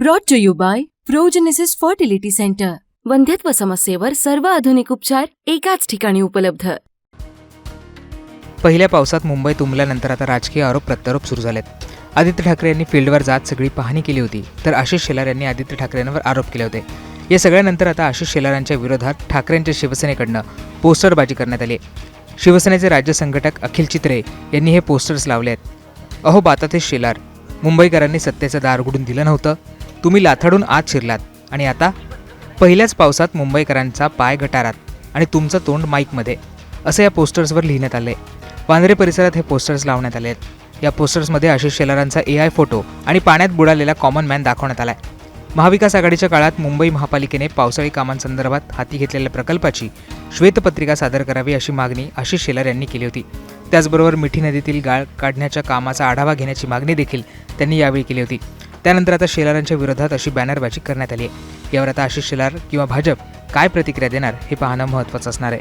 Brought to you by Progenesis fertility centre. वंध्यत्व समस्येवर सर्व आधुनिक उपचार एकाच ठिकाणी उपलब्ध. पहिल्या पावसात मुंबई तुंबल्यानंतर आता राजकीय आरोप प्रत्यारोप सुरू झालेत. आदित्य ठाकरे यांनी फील्डवर जात सगळी पाहणी केली होती, तर आशिष शेलार यांनी आदित्य ठाकरेंवर आरोप केले होते. या सगळ्यानंतर आता आशिष शेलार यांच्या विरोधात ठाकरेंच्या शिवसेनेकडनं पोस्टरबाजी करण्यात आली. शिवसेनेचे राज्य संघटक अखिल चित्रे यांनी हे पोस्टर्स लावले आहेत. अहो बाताते शेलार, मुंबईकरांनी सत्तेचं दार उघडून दिलं नव्हतं, तुम्ही लाथाडून आत शिरलात आणि आता पहिल्याच पावसात मुंबईकरांचा पाय गटारात आणि तुमचं तोंड माईकमध्ये, असं या पोस्टर्सवर लिहिण्यात आलं आहे. वांद्रे परिसरात हे पोस्टर्स लावण्यात आले आहेत. या पोस्टर्समध्ये आशिष शेलारांचा AI फोटो आणि पाण्यात बुडालेला कॉमन मॅन दाखवण्यात आला आहे. महाविकास आघाडीच्या काळात मुंबई महापालिकेने पावसाळी कामांसंदर्भात हाती घेतलेल्या प्रकल्पाची श्वेतपत्रिका सादर करावी अशी मागणी आशिष शेलार यांनी केली होती. त्याचबरोबर मिठी नदीतील गाळ काढण्याच्या कामाचा आढावा घेण्याची मागणी देखील त्यांनी यावेळी केली होती. त्यानंतर आता शेलारांच्या विरोधात अशी बॅनरबाजी करण्यात आली आहे. यावर आता आशिष शेलार किंवा भाजप काय प्रतिक्रिया देणार हे पाहणं महत्त्वाचं असणार आहे.